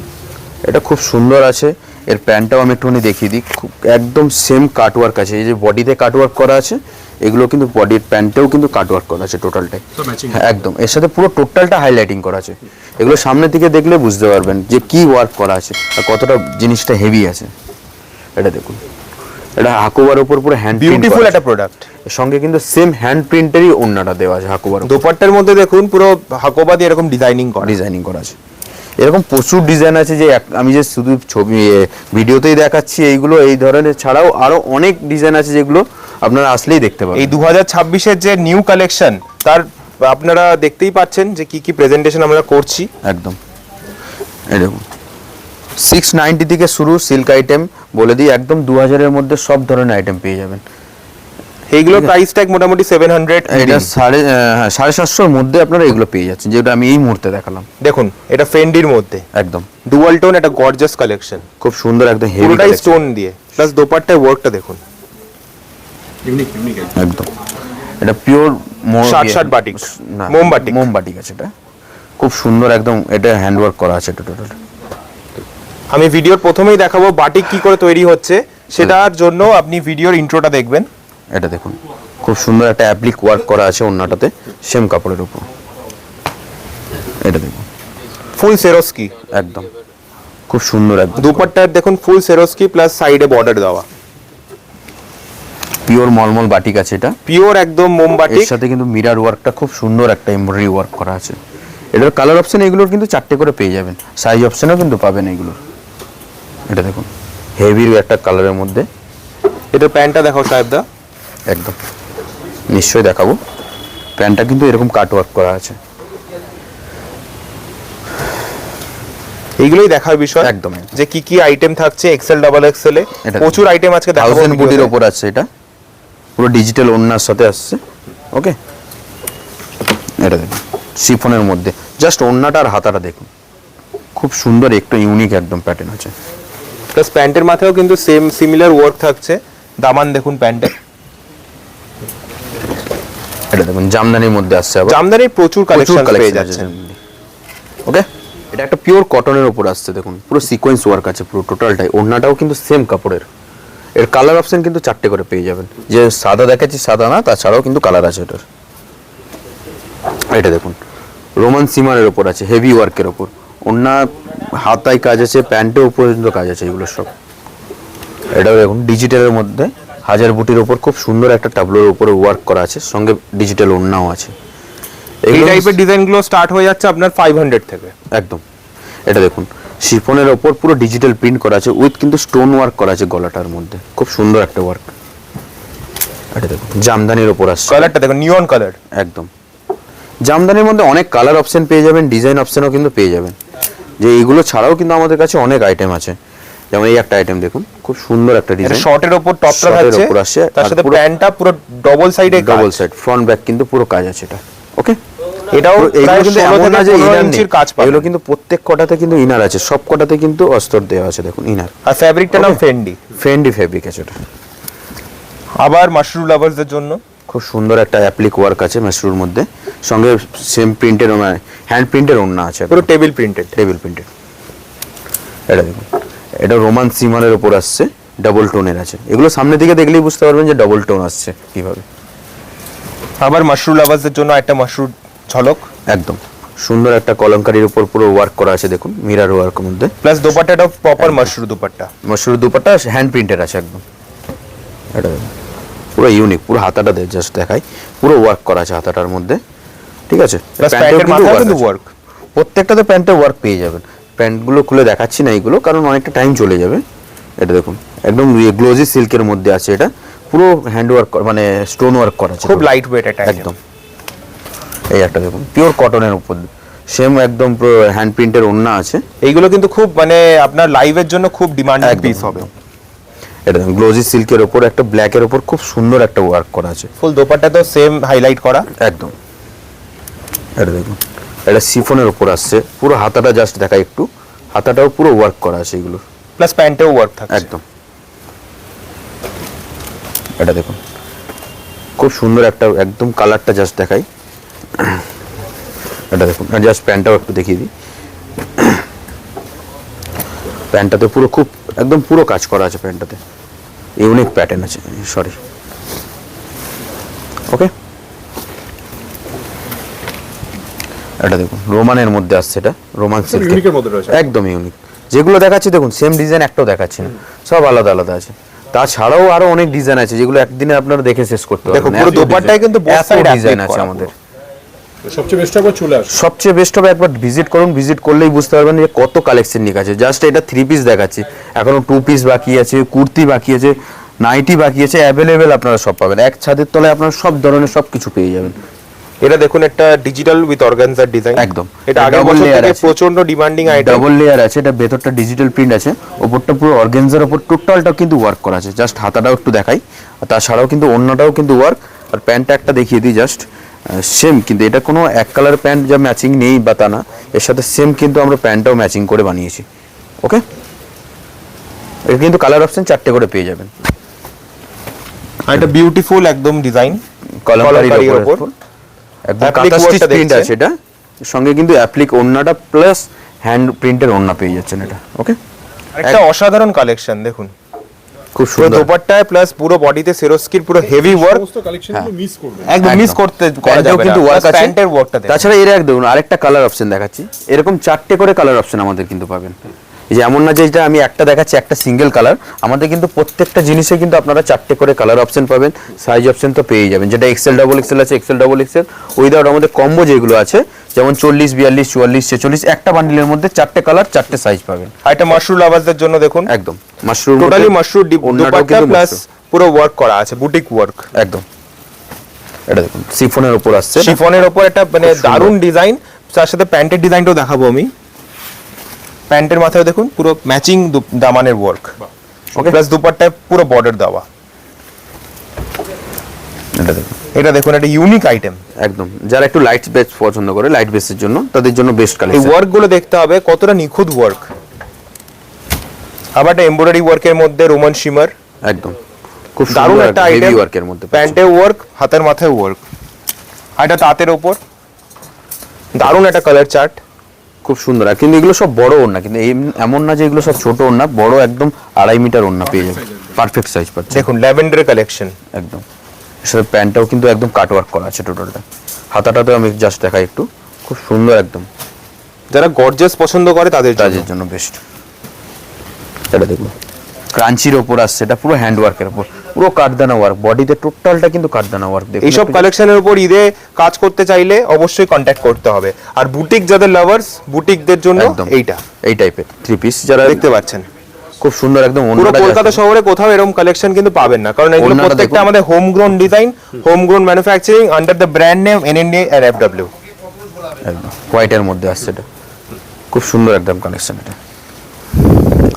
এটা খুব সুন্দর আছে, এর প্যান্টটাও আমি একটুখানি দেখিয়ে দিই, খুব একদম সেম কাটওয়ার্ক আছে, এই যে বডিতে কাটওয়ার্ক করা আছে, এগুলো কিন্তু বডির প্যান্টেও কিন্তু কাটওয়ার্ক করা আছে টোটালটাই। হ্যাঁ একদম, এর সাথে পুরো টোটালটা হাইলাইটিং করা আছে। এগুলো সামনে থেকে দেখলে বুঝতে পারবেন যে কি ওয়ার্ক করা আছে আর কতটা জিনিসটা হেভি আছে। এটা দেখুন, এটা হাকুবার উপর পুরো হ্যান্ড বিউটিফুল একটা প্রোডাক্ট। এর সঙ্গে কিন্তু সেম হ্যান্ড প্রিন্টেরই ওড়নাটা দেওয়া আছে হাকুবার উপর। দোপাট্টার মধ্যে দেখুন পুরো হাকোবা দিয়ে এরকম ডিজাইনিং করা আছে। এরকম প্রচুর ডিজাইন আছে যে আমি যে শুধু ছবি ভিডিওতেই দেখাচ্ছি এইগুলো, এই ধরনের ছাড়াও আরো অনেক ডিজাইন আছে যেগুলো আপনারা আসলেই দেখতে পাবেন। এই 2026-এর যে নিউ কালেকশন, তার আপনারা দেখতেই পাচ্ছেন যে কি কি প্রেজেন্টেশন আমরা করছি। একদম, এই দেখুন 690 থেকে শুরু সিল্ক আইটেম, বলে দিই একদম 2000-এর মধ্যে সব ধরনের আইটেম পেয়ে যাবেন। এইগুলোর প্রাইস ট্যাগ মোটামুটি 700। এটা 750-এর মধ্যে আপনারা এগুলো পেয়ে যাচ্ছেন, যেটা আমি এই মুহূর্তে দেখালাম। দেখুন এটা ফেন্ডির মধ্যে একদম ডুয়াল টোন, একটা গর্জাস কালেকশন, খুব সুন্দর একদম হেভি পুরোটাই স্টোন দিয়ে, প্লাস দোপাট্টার ওয়ার্কটা দেখুন একদম। এটা পিওর শার্ট বাটিক, মোমবাটিক আছে, এটা খুব সুন্দর একদম, এটা হ্যান্ড ওয়ার্ক করা আছে এটা টোটাল। আমি ভিডিওর প্রথমেই দেখাবো বাটিক কি করে তৈরি হচ্ছে, সেটার জন্য আপনি ভিডিওর ইন্ট্রোটা দেখবেন। এটা দেখুন খুব সুন্দর একটা অ্যাপ্লিক ওয়ার্ক করা আছে ওন্নাটাতে, সেম কাপড়ের উপর। এটা দেখুন ফুল সেরোস্কি, একদম খুব সুন্দর একদম। দুপাট্টার দেখুন ফুল সেরোস্কি প্লাস সাইডে বর্ডার দেওয়া, পিওর মলমল বাটিক আছে এটা, পিওর একদম মোমবাটিক। এর সাথে কিন্তু মিরর ওয়ার্কটা খুব সুন্দর একটা এমব্রয়ডারি ওয়ার্ক করা আছে। এটার কালার অপশন এগুলোর কিন্তু 4টে করে পেয়ে যাবেন, সাইজ অপশনও কিন্তু পাবেন এগুলোর। এটা দেখুন হেভি একটা কালারের মধ্যে। এটার প্যান্টটা দেখাও সাহেবদা। একদম নিশ্চয়ই দেখাবো, প্যান্টটা কিন্তু এরকম কাট ওয়ার্ক করা আছে। এইগুলোই দেখার বিষয় একদম, যে কি কি আইটেম থাকছে এক্সেল ডাবল এক্সেল এ, প্রচুর আইটেম আজকে দেখাবো। 1000 বুটির উপর আছে, এটা পুরো ডিজিটাল ওন্নার সাথে আসছে। ওকে, এটা দেখুন শিফনের মধ্যে, জাস্ট ওন্নাটা আর হাতাটা দেখুন, খুব সুন্দর একটা ইউনিক একদম প্যাটার্ন আছে। প্লাস প্যান্টের মাথায়ও কিন্তু সেম সিমিলার ওয়ার্ক থাকছে। দামান দেখুন প্যান্টে, এটা দেখুন জামদানির মধ্যে আসছে, আবার জামদানির প্রচুর কালেকশন পেয়ে যাচ্ছেন। ওকে, এটা একটা পিওর কটনের উপর আসছে, দেখুন পুরো সিকোয়েন্স ওয়ার্ক আছে পুরো টোটালটাই। ওড়নাটাও কিন্তু সেম কাপড়ের। এর কালার অপশন কিন্তু 4টে করে পেয়ে যাবেন, যে সাদা দেখাচ্ছি সাদা না, তাছাড়াও কিন্তু কালার আছে এটার। এটা দেখুন রোমান সিমারের উপর আছে, হেভি ওয়ার্কের উপর। ওড়না হাতায় কাজ আছে, প্যান্টেও পর্যন্ত কাজ আছে, এগুলো সব। এটাও দেখুন ডিজিটালের মধ্যে 1000 বুটির উপর খুব সুন্দর একটা টাবলোর উপরে ওয়ার্ক করা আছে, সঙ্গে ডিজিটাল ওড়নাও আছে। এই টাইপের ডিজাইনগুলো স্টার্ট হয়ে যাচ্ছে আপনার 500 থেকে। একদম, এটা দেখুন শিফনের ওপর পুরো ডিজিটাল প্রিন্ট করা আছে, উইথ কিন্তু স্টোন ওয়ার্ক করা আছে গলাটার মধ্যে, খুব সুন্দর একটা ওয়ার্ক। এটা দেখুন জামদানির ওপর আসছে, কালারটা দেখুন নিয়ন কালার। একদম জামদানির মধ্যে অনেক কালার অপশন পেয়ে যাবেন, ডিজাইন অপশনও কিন্তু পেয়ে যাবেন। যে এইগুলো ছাড়াও কিন্তু আমাদের কাছে অনেক আইটেম আছে, যেমন এই একটা আইটেম দেখুন খুব সুন্দর একটা ডিজাইন, শর্টের উপর টপটা থাকছে, তার সাথে প্যান্টটা পুরো ডবল সাইডে, ডবল সাইড ফ্রন্ট ব্যাক কিন্তু পুরো কাজ আছে এটা। ওকে, এটাও এগুলো কিন্তু এমন না যে ইনার নেই, ইঞ্চির কাজ পাবেন। এগুলো কিন্তু প্রত্যেক কটাতে কিন্তু ইনার আছে, সব কটাতে কিন্তু অস্তর দেওয়া আছে, দেখুন ইনার। আর ফ্যাব্রিকটা নাম ফেন্ডি ফেব্রিক আছে এটা। আবার মাশরুম লাভারদের জন্য খুব সুন্দর একটা অ্যাপ্লিক ওয়ার্ক আছে মাশরুর মধ্যে, সঙ্গে সেম প্রিন্টের হ্যান্ড প্রিন্টের ওড়না আছে, পুরো টেবিল প্রিন্টেড। এটা দেখুন, এটা রোমান সিমারের উপর আসছে, ডাবল টোনের আছে। এগুলো সামনে থেকে দেখলেই বুঝতে পারবেন যে ডাবল টোন আসছে কিভাবে। আবার মাশরুম লাভারদের জন্য একটা মাশরুম ঝলক, একদম সুন্দর একটা কলমকারীর উপর পুরো ওয়ার্ক করা আছে, দেখুন মিরর ওয়ার্কের মধ্যে। প্লাস দোপাট্টাটাও proper mushroom dupatta, mushroom dupatta hand প্রিন্টের আছে একদম। এটা পুরো ইউনিক, পুরো হাতাটা জাস্ট দেখাই, পুরো ওয়ার্ক করা আছে হাতাটার মধ্যে, ঠিক আছে। প্যান্টের মাথায় কিন্তু ওয়ার্ক, প্রত্যেকটাতে প্যান্টে ওয়ার্ক পেয়ে যাবেন। প্যান্টগুলো খুলে দেখাচ্ছি না এইগুলো, কারণ অনেকটা টাইম চলে যাবে। এটা দেখুন একদম গ্লোজি সিল্কের মধ্যে আছে, এটা পুরো হ্যান্ড ওয়ার্ক মানে স্টোন ওয়ার্ক করা আছে, খুব লাইট ওয়েট এটা একদম। এই একটা দেখুন পিওর কটনের উপর সেম একদম পুরো হ্যান্ড প্রিন্টের ওড়না আছে। এইগুলো কিন্তু খুব মানে আপনার লাইভের জন্য খুব ডিমান্ডিং পিস হবে। এটা দেখুন গ্লোজি সিল্কের উপর একটা ব্ল্যাকের উপর খুব সুন্দর একটা ওয়ার্ক করা আছে, ফুল দোপাট্টাটাও সেম হাইলাইট করা, একদম। এটা দেখুন এটা শিফনের উপর আসছে, পুরো হাতাটা জাস্ট দেখা একটু, হাতাটাও পুরো ওয়ার্ক করা আছে এগুলো, প্লাস প্যান্টেও ওয়ার্ক থাকে একদম। এটা দেখুন খুব সুন্দর একটা একদম কালারটা জাস্ট দেখাই। এটা দেখুন জাস্ট প্যান্টটাও একটু দেখিয়ে দিই। প্যান্টটাতে পুরো খুব একদম পুরো কাজ করা আছে প্যান্টটাতে, ইউনিক প্যাটার্ন আছে, সরি। ওকে, এটা দেখুন রোমানের মধ্যে আসছে, এটা রোমান সিল্ক, ইউনিকের মধ্যে রয়েছে। একদম ইউনিক। যেগুলো দেখাচ্ছি দেখুন সেম ডিজাইন একটাও দেখাচ্ছি না, সব আলাদা আলাদা আছে। তাছাড়াও আরো অনেক ডিজাইন আছে যেগুলো একদিনে আপনারা দেখে শেষ করতে পারবেন। দেখো পুরো দোপাট্টায় কিন্তু both side ডিজাইন applique আছে করা। আমাদের। সবচেয়ে বেস্ট একবার চলে আসে। সবচেয়ে বেস্ট হবে একবার ভিজিট করুন, ভিজিট করলেই বুঝতে পারবেন যে কত কালেকশন নিয়ে আছে। জাস্ট এটা 3 পিস দেখাচ্ছি, এখনো 2 পিস বাকি আছে, কুর্তি বাকি আছে, নাইটি বাকি আছে, অ্যাভেলেবেল আপনারা সব পাবেন। এক ছাদের তলায় আপনারা সব ধরনের সব কিছু পেয়ে যাবেন। এটা দেখুন একটা ডিজিটাল উইথ অর্গানজার ডিজাইন, একদম। এটা আগের Double বছর layer থেকে আছে। প্রচন্ড ডিমান্ডিং আইটেম। ডাবল লেয়ার আছে, এটা ভেতরটা ডিজিটাল প্রিন্ট আছে, ওপরটা পুরো অর্গানজার ওপর টোটালটা কিন্তু ওয়ার্ক করা আছে। জাস্ট হাতাটাও একটু দেখাই, আর তাছাড়াও কিন্তু ওড়নাটাও কিন্তু ওয়ার্ক, আর প্যান্টটা একটা দেখিয়ে দিই জাস্ট সেম। কিন্তু এটা কোনো এক কালার প্যান্ট যা ম্যাচিং নেই বা তা না, এর সাথে সেম কিন্তু আমরা প্যান্টটাও ম্যাচিং করে বানিয়েছি। ওকে, এটা কিন্তু কালার অপশন 4টে করে পেয়ে যাবেন। আর এটা বিউটিফুল একদম ডিজাইন, কলমকারীর কলমকারীর ওপর ওপর। একদম Applique কাঁথা স্টিচ workটা প্রিন্ট দেখছেন? আছে, এটা সঙ্গে কিন্তু অ্যাপ্লিক ওড়নাটা প্লাস হ্যান্ড প্রিন্টের ওড়না পেয়ে যাচ্ছেন এটা। ওকে, একটা অসাধারণ কালেকশন দেখুন, খুব পুরো সুন্দর। দোপাট্টায় প্লাস পুরো বডিতে সেরোস্কির পুরো হেভি ওয়ার্ক, সমস্ত কালেকশনগুলো মিস করবেন। একদম মিস একদম। করতে করা প্যান্টেও যাবে কিন্তু না, ওয়ার্ক আছে, প্যান্টের ওয়ার্কটা দেখুন। তাছাড়া এর এক দেখুন আরেকটা কালার অপশন দেখাচ্ছি, এরকম 4টে করে কালার অপশন আমাদের কিন্তু পাবেন। এই যে এমন না যে এটা আমি একটা দেখাচ্ছি একটা সিঙ্গেল কালার, আমাদের কিন্তু প্রত্যেকটা জিনিসে কিন্তু আপনারা 4টে করে কালার অপশন পাবেন। সাইজ অপশন তো পেয়ে যাবেন, যেটা এক্সেল ডাবল এক্সেল আছে, এক্সেল ডাবল এক্সেল উইদাউট আমাদের কম্বো যেগুলো আছে, যেমন 40, 42, 44, 46, একটা বান্ডিলের মধ্যে 4টে কালার 4টে সাইজ পাবেন। আর এটা মাশরুম লাভারদের জন্য দেখুন, একদম mushroom, totally mushroom dupatta plus পুরো ওয়ার্ক করা আছে, বুটিক ওয়ার্ক। একদম। এটা দেখুন সিফনের উপর আসছে, শিফনের ওপর একটা মানে খুব সুন্দর। দারুণ ডিজাইন, তার সাথে প্যান্টের ডিজাইনটাও দেখাবো আমি। প্যান্টের মাথায় দেখুন পুরো ম্যাচিং দামানের ওয়ার্ক, ওকে, প্লাস দুপাট্টায় পুরো বর্ডার দেওয়া। এটা দেখুন এটা দেখুন একটা ইউনিক আইটেম। একদম। যারা একটু লাইট বেস পছন্দ করে, লাইট বেসের জন্য তাদের জন্য বেস্ট এই কালেকশন। ওয়ার্ক গুলো দেখতে হবে কতটা নিখুঁত ওয়ার্ক। আবার একটা এমব্রয়ডারি ওয়ার্কের মধ্যে রোমান শিমার, একদম খুব দারুণ সুন্দর একটা হেভি আইটেম। ওয়ার্কের মধ্যে পাচ্ছেন। প্যান্টে ওয়ার্ক, হাতের মাথায় ওয়ার্ক, আর এটা তাঁতের ওপর দারুণ একটা কালার চার্ট। খুব সুন্দর। আর কিন্তু এগুলো সব বড় ওড়না, কিন্তু এমন না যে এগুলো সব ছোট ওড়না, বড় একদম 2.5 মিটার ওড়না পেয়ে যাবেন, পারফেক্ট সাইজ পাচ্ছেন। দেখুন ল্যাভেন্ডার কালেকশন, একদম। এর সাথে প্যান্টটাও কিন্তু একদম কাট ওয়ার্ক করা আছে টোটালটা। হাতাটাতে আমি জাস্ট দেখাই একটু, খুব সুন্দর একদম, যারা গর্জিয়াস পছন্দ করে তাদের জন্য। তাদের জন্য বেস্ট। এটা দেখুন ক্রাঞ্চির ওপর আসছে, এটা পুরো হ্যান্ড ওয়ার্কের ওপর, পুরো কাঠদানা ওয়ার্ক, বডিতে টোটালটা কিন্তু কাঠদানা ওয়ার্ক। দেখুন এইসব কালেকশনের উপর ঈদে কাজ করতে চাইলে অবশ্যই কন্ট্যাক্ট করতে হবে। আর বুটিক যাদের লাভার্স, বুটিকদের জন্য একদম এইটা এই টাইপের 3 পিস যারা দেখতে পাচ্ছেন, খুব সুন্দর একদম। পুরো ওড়নাটা কলকাতা just- শহরে কোথাও এরকম কালেকশন কিন্তু পাবেন না, কারণ এগুলো ওড়নাটা প্রত্যেকটা দেখুন। আমাদের home grown design, home grown manufacturing under the brand name NND আর এফডব্লিউ। একদম হোয়াইটের মধ্যে আসছে, এটা খুব সুন্দর একদম কালেকশন। এটা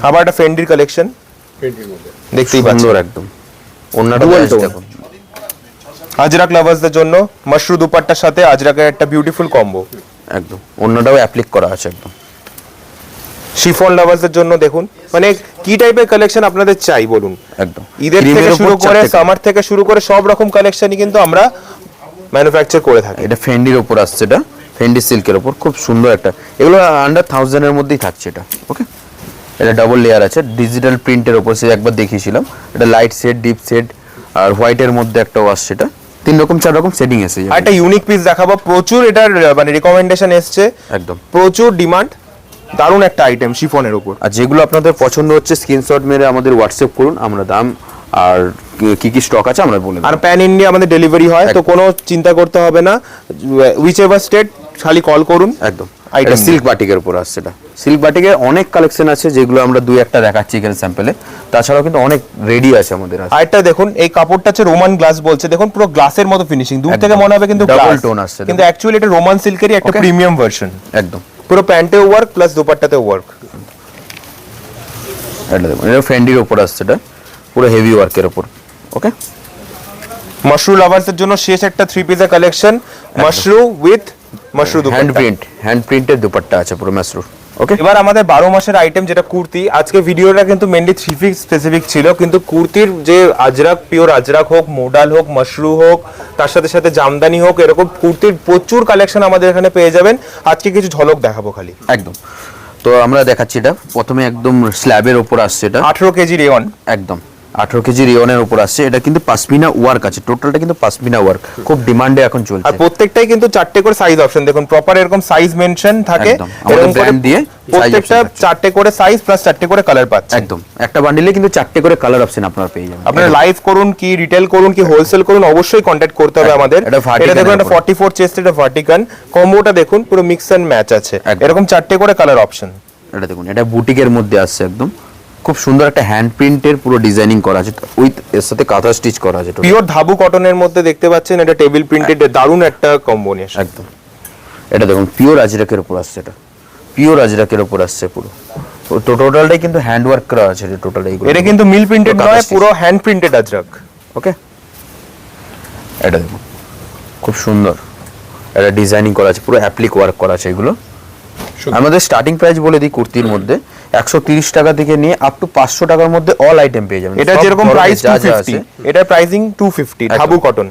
আবার একটা ফেন্ডির কালেকশন পেন্টের মধ্যে দেখতেই পাচ্ছেন, সুন্দর একদম। ওড়নাটা Dual just tone। দেখুন, আজরাক লাভার্সদের জন্য মাশরু দুপাট্টার সাথে আজরাকের একটা বিউটিফুল কম্বো। একদম ওড়নাটাও অ্যাপ্লিক করা আছে একদম। শিফন লাভার্সদের জন্য দেখুন, মানে কি টাইপের কালেকশন আপনাদের চাই বলুন। একদম ঈদের Cream থেকে এর শুরু উপর করে 4টে সামার থেকে শুরু করে সব রকম কালেকশনই কিন্তু আমরা ম্যানুফ্যাকচার করে থাকি। এটা ফেন্ডির উপর আসছে, এটা ফেন্ডি সিল্কের উপর, খুব সুন্দর একটা। এগুলো আন্ডার 1000 এর মধ্যেই থাকছে এটা। ওকে, এটা ডাবল লেয়ার আছে, ডিজিটাল প্রিন্টের উপর, সে একবার দেখিয়েছিলাম। এটা লাইট শেড, ডিপ শেড আর হোয়াইটের মধ্যে একটাও আসছে। এটা 3 রকম 4 রকম শেডিং এসে আর যাবে। একটা ইউনিক পিস দেখাবো, প্রচুর এটার মানে রিকমেন্ডেশন এসছে, একদম। প্রচুর ডিমান্ড, দারুণ একটা আইটেম শিফনের উপর। আর যেগুলো আপনাদের পছন্দ হচ্ছে স্ক্রিনশট মেরে আমাদের হোয়াটসঅ্যাপ করুন, আমরা দাম আর কি কি স্টক আছে আমরা বলে দেব। আর প্যান ইন্ডিয়া আমাদের ডেলিভারি হয়, তো কোনো চিন্তা করতে হবে না, উইচ এভার স্টেট খালি কল করুন। একদম। Item এটা সিল্ক বাটিকের উপর আসছে। এটা সিল্ক বাটিকের অনেক কালেকশন আছে, যেগুলো আমরা 2-1টা দেখাচ্ছি এখানে স্যাম্পলে। তাছাড়াও কিন্তু অনেক রেডি আছে আমাদের। আরেকটা দেখুন, এই কাপড়টা হচ্ছে রোমান গ্লাস বলছে, দেখুন পুরো গ্লাসের মতো ফিনিশিং, দূর থেকে মনে হবে কিন্তু Double গ্লাস, tone আসছে, কিন্তু অ্যাকচুয়ালি এটা রোমান সিল্কেরই একটা Okay. Premium version. একদম পুরো প্যান্টে ওয়ার্ক প্লাস দোপাট্টাতে ওয়ার্ক। এটা দেখুন, এটা ফেন্ডির উপর আসছে, এটা পুরো হেভি ওয়ার্কের উপর। ওকে, মাশরু লাভার্সের জন্য শেষ একটা 3 পিসের collection, Mashru with Mashru hand dupatta. প্রিন্টের দুপাট্টা আছে পুরো মাশরুর। ওকে, এবার আমাদের 12 মাসের আইটেম যেটা কুর্তি, আজকে ভিডিওটা কিন্তু মেনলি 3 পিস স্পেসিফিক ছিল, কিন্তু কুর্তির যে আজরাক, পিওর আজরাক হোক, মোডাল হোক, মাশরু হোক, তার সাথে সাথে জামদানি হোক, এরকম কুর্তির প্রচুর কালেকশন আমাদের এখানে পেয়ে যাবেন। আজকে কিছু ঝলক দেখাবো খালি। একদম। তো আমরা দেখাচ্ছি এটা প্রথমে একদম স্ল্যাবের উপর আসছে এটা 18 কেজি রেওয়ান, একদম 18 কেজি রিওনের উপর আসছে। এটা কিন্তু পাশমিনা ওয়ার্ক আছে, টোটালটা কিন্তু পাশমিনা ওয়ার্ক, খুব ডিমান্ডে এখন আর চলছে। প্রত্যেকটাই কিন্তু 4টে করে সাইজ অপশন, দেখুন প্রপার এরকম সাইজ মেনশন থাকে, একদম, আমাদের এরকম করে brand দিয়ে প্রত্যেকটা size option 4টে করে সাইজ প্লাস 4টে করে কালার পাচ্ছে। একদম একটা বান্ডিলে কিন্তু 4টে করে কালার অপশন আপনারা পেয়ে যাবেন। আপনারা লাইভ করুন কি রিটেল করুন কি হোলসেল করুন, অবশ্যই কন্ট্যাক্ট করতে হবে আমাদের। এটা vertical এটা দেখুন, এর এটা উপর। 44 চেস্ট, এটা ভার্টিকান কম্বোটা দেখুন, পুরো মিক্স এন্ড ম্যাচ আছে, একদম। এরকম 4টে করে কালার অপশন। এটা দেখুন, এটা বুটিকের মধ্যে আসছে একদম, খুব সুন্দর একটা হ্যান্ড প্রিন্টের পুরো ডিজাইনিং করা আছে, উইথ এর সাথে কাঁথা স্টিচ করা আছে total। পিওর ধাবু কটনের মধ্যে দেখতে পাচ্ছেন, এটা টেবিল প্রিন্টেড, দারুণ একটা কম্বিনেশন। একদম এটা দেখুন পিওর আজরাকের উপর আসছে, এটা পিওর আজরাকের উপর আসছে পুরো। তো টোটালটাই কিন্তু হ্যান্ড ওয়ার্ক করা আছে টোটাল এইগুলো। এটা কিন্তু মিল প্রিন্টেড কাঁথা নয়, stitch। পুরো হ্যান্ড প্রিন্টেড আজরাক। ওকে, এটা দেখুন খুব সুন্দর এটা ডিজাইনিং করা আছে, পুরো অ্যাপ্লিক ওয়ার্ক করা আছে এগুলো। আমাদের স্টার্টিং প্রাইস বলে দিই কুর্তির মধ্যে 130 টাকা থেকে নিয়ে আপ টু 500 টাকার মধ্যে অল আইটেম পেয়ে যাবেন। এটা সব যেরকম ধরনের প্রাইস যা যা 250, আছে, এটা প্রাইসিং 250 ধাবু কটন।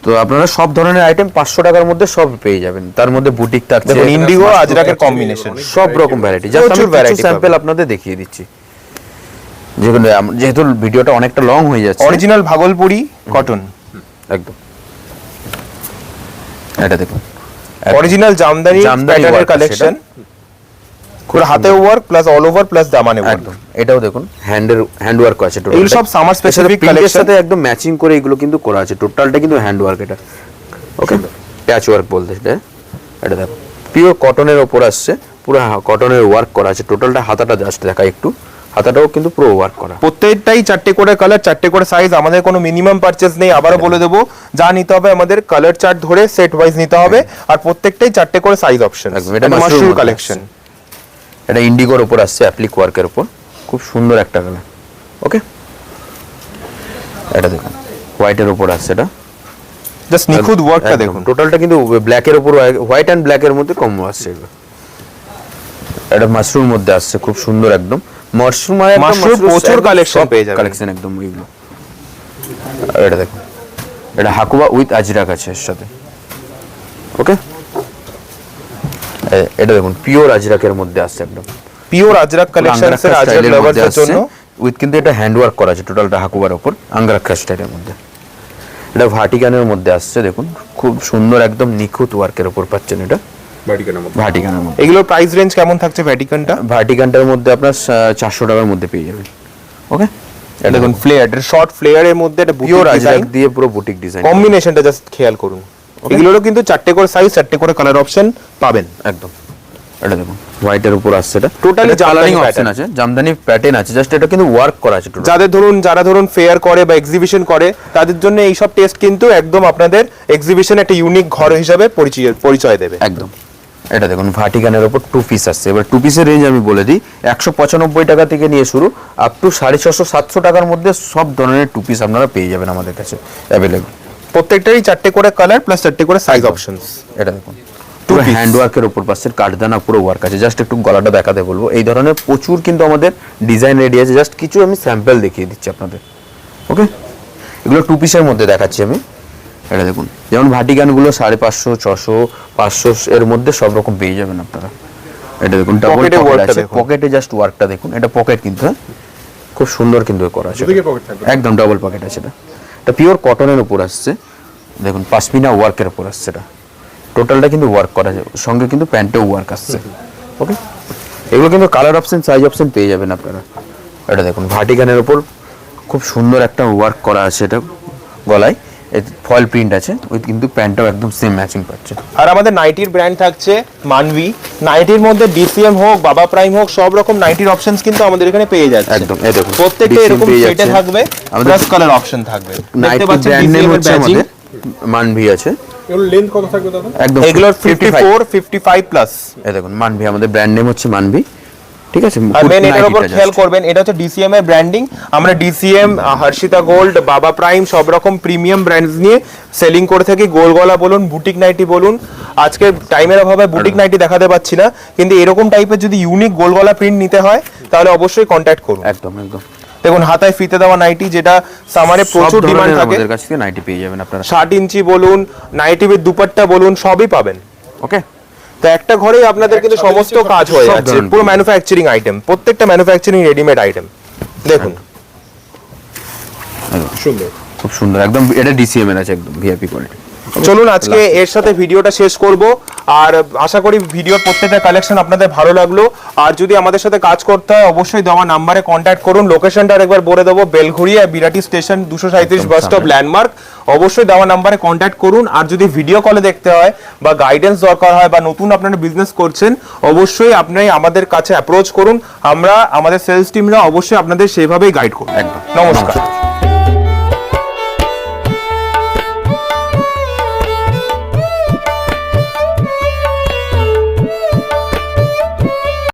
তো আপনারা সব ধরনের আইটেম 500 টাকার মধ্যে সব পেয়ে যাবেন। তার মধ্যে বুটিক থাকছে, দেখুন ইন্ডিগো আজরাকের কম্বিনেশন, সব রকম ভ্যারাইটি, জাস্ট প্রচুর আমি variety কিছু স্যাম্পল আপনাদের দেখিয়ে দিচ্ছি। যেহেতু ভিডিওটা অনেকটা লং হয়ে যাচ্ছে, অরিজিনাল ভাগলপুরি কটন, একদম এটা দেখুন অরিজিনাল জামদানি জামদানি প্যাটার্নের work আছে কালেকশন, এটা। পুরো হাতে work plus all over plus দামানে ওয়ার্ক। একদম এটাও দেখুন হ্যান্ড ওয়ার্ক আছে টোটাল। এগুলো সব summer specific কালেকশনের collection। সাথে একদম ম্যাচিং করে এগুলো কিন্তু করা আছে, টোটালটা কিন্তু হ্যান্ড ওয়ার্ক এটা। ওকে, প্যাচ ওয়ার্ক বলতে এটা। এটা দেখো পিওর কটনের উপর আসছে, পুরো কটনের ওয়ার্ক করা আছে টোটালটা। হাতাটা জাস্ট দেখা একটু, হাতাটাও কিন্তু পুরো ওয়ার্ক করা। প্রত্যেকটাই 4টে করে কালার, 4টে করে সাইজ, আমাদের কোনো মিনিমাম পারচেজ নেই। আবারও বলে দেবো, যা নিতে হবে আমাদের কালার চার্ট ধরে সেট ওয়াইজ নিতে হবে, আর প্রত্যেকটাই 4টে করে সাইজ অপশন। একদম, এটা এটা mushroom মাশরুম মধ্যে কালেকশন, এটা ইন্ডিগোর উপর আসছে, অ্যাপ্লিক ওয়ার্কের উপর, খুব সুন্দর একটা কালার। ওকে, এটা দেখুন হোয়াইটের উপর আসছে, এটা জাস্ট নিখুঁত ওয়ার্কটা দেখুন। টোটালটা কিন্তু ব্ল্যাকের উপর, হোয়াইট অ্যান্ড ব্ল্যাকের মধ্যে কম্বো আসছে এগুলো। এটা মাশরুম মধ্যে আসছে, খুব সুন্দর একদম মাশরুম। মাশরুম প্রচুর কালেকশন পেয়ে যাবেন, কালেকশন একদম এগুলো। এটা দেখুন, এটা হাকুবা উইথ আজরাক আছে এর সাথে। ওকে, এটা দেখুন পিওর আজরাকের মধ্যে আসছে একদম, পিওর আজরাক কালেকশনস এর আজরাক লাভারদের জন্য। উইথ কিন্তু এটা হ্যান্ড ওয়ার্ক করা আছে টোটালটা হাকুবার উপর, আঙ্গারাক্ষা স্টাইলের মধ্যে। এটা ভার্টিকানের মধ্যে আসছে, দেখুন খুব সুন্দর একদম নিখুঁত ওয়ার্কের উপর পাচ্ছেন এটা ভার্টিকানের মধ্যে। এগুলোর প্রাইস রেঞ্জ কেমন থাকছে ভ্যাটিকানটা? ভার্টিকানটার মধ্যে আপনার 400 টাকার মধ্যে পেয়ে যাবেন। ওকে, এটা দেখুন ফ্লেয়ার, এটা শর্ট ফ্লেয়ারের মধ্যে এটা পিওর বুটিক আজরাক ডিজাইন, দিয়ে পুরো বুটিক ডিজাইন কম্বিনেশনটা জাস্ট খেয়াল করুন। এগুলোরও কিন্তু 4টে করে সাইজ, 4টে করে কালার অপশন পাবেন। একদম। এটা দেখুন হোয়াইটের উপর আসছে, এটা Totally colouring Jamdani option pattern। আছে, জামদানি প্যাটার্ন আছে, জাস্ট এটা কিন্তু ওয়ার্ক করা আছে টোটাল। যারা ধরুন ফেয়ার করে বা এক্সিবিশন করে, তাদের জন্য এই সব টেস্ট কিন্তু একদম আপনাদের এক্সিবিশনে একটা ইউনিক ঘর হিসাবে পরিচয় দেবে। একদম। এটা দেখুন ভার্টিকানের উপর 2 পিস আসছে। এবার 2 পিসের রেঞ্জ আমি বলে দিই, 195 টাকা থেকে নিয়ে শুরু আপ টু 650-700 টাকার মধ্যে সব ধরনের 2 পিস আপনারা পেয়ে যাবেন আমাদের কাছে অ্যাভেলেবল। প্রত্যেকটারই 4টে করে কালার প্লাস 4টে করে সাইজ অপশনস। এটা দেখুন পুরো হ্যান্ড ওয়ার্কের উপর পাচ্ছেন, কাঠদানা পুরো ওয়ার্ক আছে। জাস্ট একটু গলাটা দেখাতে বলবো, এই ধরনের প্রচুর কিন্তু আমাদের ডিজাইন রেডি আছে, জাস্ট কিছু আমি স্যাম্পল দেখিয়ে দিচ্ছি আপনাদের। ওকে, এগুলো 2 পিসের মধ্যে দেখাচ্ছি আমি। এটা দেখুন যেমন ভার্টিকানগুলো 550, 600, 500 এর মধ্যে সব রকম পেয়ে যাবেন আপনারা। এটা দেখুন ডাবল পকেটে পকেট ওয়ার্কটা আছে, দেখুন। পকেটে জাস্ট ওয়ার্কটা দেখুন, এটা পকেট কিন্তু হ্যাঁ খুব সুন্দর কিন্তু করা আছে, দুদিকে পকেট থাকবে। একদম ডাবল পকেট আছে। এটা পিওর কটনের উপর আসছে, দেখুন পাশমিনা ওয়ার্কের উপর আসছে। এটা টোটালটা কিন্তু ওয়ার্ক করা আছে, সঙ্গে কিন্তু প্যান্টেও ওয়ার্ক আসছে। ওকে, এগুলো কিন্তু কালার অপশন সাইজ অপশন পেয়ে যাবেন আপনারা। এটা দেখুন ভার্টিকানের উপর খুব সুন্দর একটা ওয়ার্ক করা আছে, এটা গলায় ফয়েল প্রিন্ট আছে, ওই কিন্তু প্যান্টটাও একদম সেম ম্যাচিং পাচ্ছে। আর আমাদের নাইটির ব্র্যান্ড থাকছে মানভি। নাইটির মধ্যে ডিসিএম হোক, বাবা প্রাইম হোক, সব রকম নাইটির অপশনস কিন্তু আমাদের এখানে পেয়ে যাচ্ছে। একদম, এই দেখুন প্রত্যেকটা DCM এরকম পেয়ে সেটে যাচ্ছে। থাকবে, আমাদের প্লাস কালার অপশন থাকবে। দেখতে নাইটি পাচ্ছেন ব্র্যান্ড নেম DCM এর হচ্ছে ব্যাচিং। আমাদের মানভি আছে, এগুলো লেন্থ কত থাকবে দাদা? একদম এগুলোর 54, 55 প্লাস। এই দেখুন মানভি, আমাদের ব্র্যান্ড নেম হচ্ছে মানভি, ঠিক আছে। আর মেন এটার উপর নাইটিটা খেয়াল just। করবেন, এটা হচ্ছে ডিসিএম এর ব্র্যান্ডিং। আমরা ডিসিএম, হর্ষিতা গোল্ড, বাবা প্রাইম সব রকম প্রিমিয়াম ব্র্যান্ডস নিয়ে সেলিং করে থাকি। গোলগলা বলুন, বুটিক নাইটি বলুন। আজকে টাইমের অভাবে বুটিক নাইটি দেখাতে পাচ্ছি না, কিন্তু এরকম টাইপের যদি ইউনিক গোলগলা প্রিন্ট নিতে হয় তাহলে অবশ্যই কন্ট্যাক্ট করুন। একদম একদম দেখুন হাতায় ফিতে দেওয়া নাইটি, যেটা সামারে প্রচুর সব ডিমান্ড ধরনের থাকে। আমাদের কাছ থেকে নাইটি পেয়ে যাবেন আপনারা। 60 ইঞ্চি বলুন, নাইটি উইথ দুপাট্টা বলুন, সবই পাবেন। ওকে, তো একটা ঘরেই আপনাদের কিন্তু এক সমস্ত ছাদে কাজ হয়ে সব যাচ্ছে, ধরনের পুরো ম্যানুফ্যাকচারিং আইটেম, প্রত্যেকটা ম্যানুফ্যাকচারিং রেডিমেড আইটেম। দেখুন সুন্দর। খুব সুন্দর একদম, এটা ডিসিএম এর আছে একদম ভিআইপি কোয়ালিটি। চলুন আজকে এর সাথে ভিডিওটা শেষ করব, আর আশা করি ভিডিওর প্রত্যেকটা কালেকশন আপনাদের ভালো লাগলো। আর যদি আমাদের সাথে কাজ করতে হয় অবশ্যই দেওয়া নাম্বারে কন্ট্যাক্ট করুন। লোকেশনটা আরেকবার বলে দেবো, Belgharia Birati station 237 bus stop landmark. অবশ্যই দেওয়া নাম্বারে কন্ট্যাক্ট করুন। আর যদি ভিডিও কলে দেখতে হয় বা গাইডেন্স দরকার হয় বা নতুন আপনারা বিজনেস করছেন, অবশ্যই আপনি আমাদের কাছে অ্যাপ্রোচ করুন। আমরা আমাদের সেলস টিমরা অবশ্যই আপনাদের সেভাবেই গাইড করব। একদম। নমস্কার।